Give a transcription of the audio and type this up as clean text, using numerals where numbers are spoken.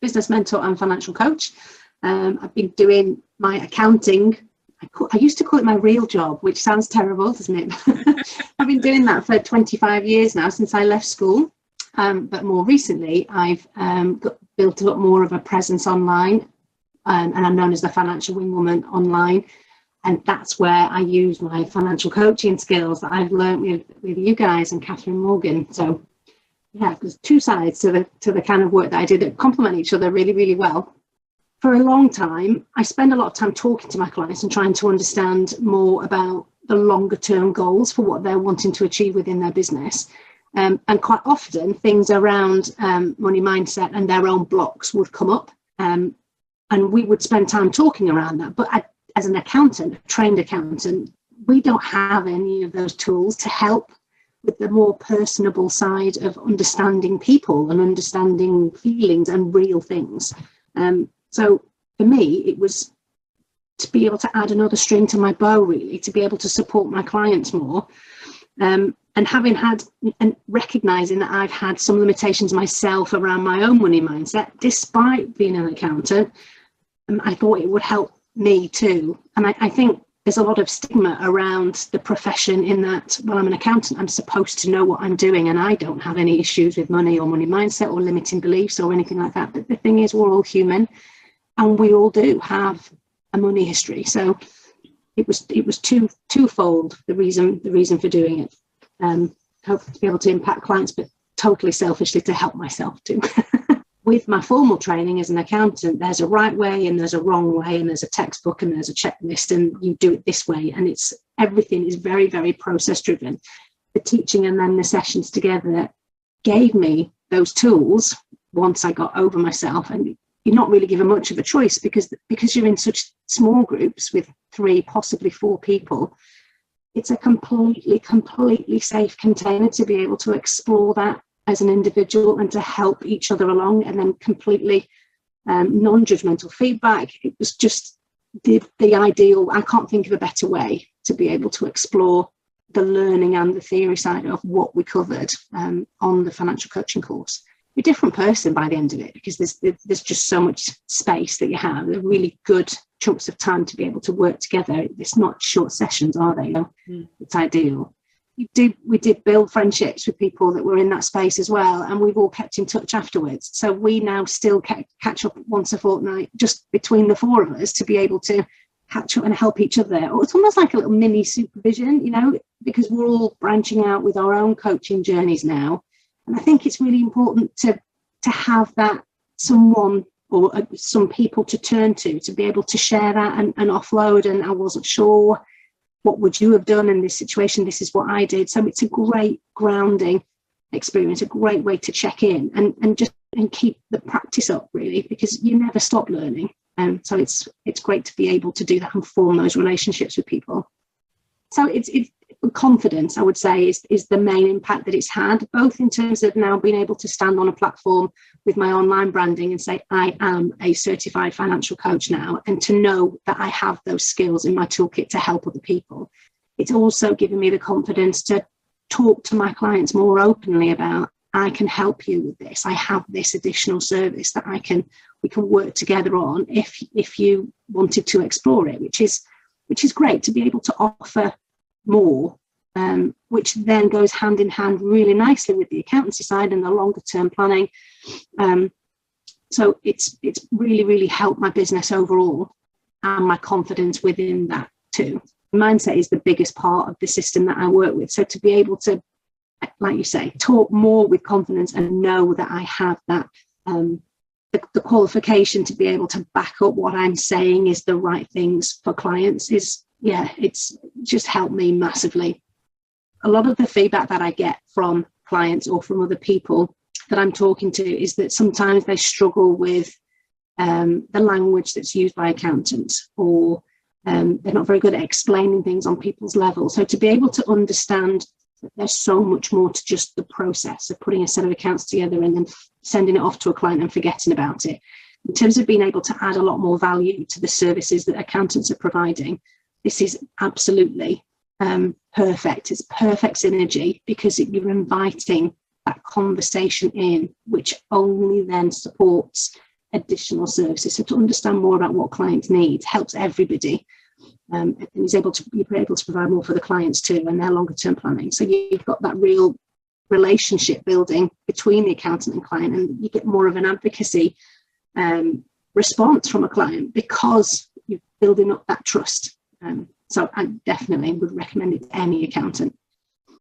business mentor and financial coach. I've been doing my accounting. I used to call it my real job, which sounds terrible, doesn't it? I've been doing that for 25 years now, since I left school. But more recently, I've built a lot more of a presence online, and I'm known as the Financial Wingwoman online. And that's where I use my financial coaching skills that I've learned with you guys and Catherine Morgan. So yeah, there's two sides to the kind of work that I do that complement each other really, really well. For a long time, I spend a lot of time talking to my clients and trying to understand more about the longer term goals for what they're wanting to achieve within their business. And quite often things around money mindset and their own blocks would come up. And we would spend time talking around that. But as an accountant, a trained accountant, we don't have any of those tools to help with the more personable side of understanding people and understanding feelings and real things. So for me, it was to be able to add another string to my bow, really, to be able to support my clients more. And having had and recognizing that I've had some limitations myself around my own money mindset, despite being an accountant, I thought it would help me too. And I think there's a lot of stigma around the profession in that, well, I'm an accountant, I'm supposed to know what I'm doing, and I don't have any issues with money or money mindset or limiting beliefs or anything like that. But the thing is, we're all human, and we all do have a money history. So it was twofold, the reason for doing it. Hopefully to be able to impact clients, but totally selfishly to help myself too. With my formal training as an accountant, there's a right way and there's a wrong way, and there's a textbook and there's a checklist, and you do it this way, and everything is very, very process driven. The teaching and then the sessions together gave me those tools once I got over myself. And you're not really given much of a choice because you're in such small groups with 3, possibly 4 people. It's a completely safe container to be able to explore that as an individual and to help each other along, and then completely non-judgmental feedback. It was just the ideal. I can't think of a better way to be able to explore the learning and the theory side of what we covered on the financial coaching course. You're a different person by the end of it, because there's just so much space that you have. They're really good chunks of time to be able to work together. It's not short sessions, are they? It's ideal. We did build friendships with people that were in that space as well, and we've all kept in touch afterwards. So we now still catch up once a fortnight, just between the 4 of us, to be able to catch up and help each other. Or it's almost like a little mini supervision, because we're all branching out with our own coaching journeys now. And I think it's really important to have that someone or some people to turn to be able to share that and offload. And I wasn't sure, what would you have done in this situation? This is what I did. So it's a great grounding experience, a great way to check in and keep the practice up, really, because you never stop learning. And so it's great to be able to do that and form those relationships with people. So it's confidence, I would say, is the main impact that it's had, both in terms of now being able to stand on a platform with my online branding and say, I am a certified financial coach now, and to know that I have those skills in my toolkit to help other people. It's also given me the confidence to talk to my clients more openly about, I can help you with this. I have this additional service that we can work together on if you wanted to explore it, which is great to be able to offer more, which then goes hand in hand really nicely with the accountancy side and the longer term planning. So it's really, really helped my business overall and my confidence within that too. Mindset is the biggest part of the system that I work with. So to be able to, like you say, talk more with confidence and know that I have that the qualification to be able to back up what I'm saying is the right things for clients it's just helped me massively. A lot of the feedback that I get from clients or from other people that I'm talking to is that sometimes they struggle with the language that's used by accountants, or they're not very good at explaining things on people's level. So to be able to understand that there's so much more to just the process of putting a set of accounts together and then sending it off to a client and forgetting about it, in terms of being able to add a lot more value to the services that accountants are providing, this is absolutely perfect. It's perfect synergy, because you're inviting that conversation in, which only then supports additional services. So to understand more about what clients need helps everybody. And you're able to provide more for the clients too, and their longer term planning. So you've got that real relationship building between the accountant and client, and you get more of an advocacy response from a client because you're building up that trust. So I definitely would recommend it to any accountant.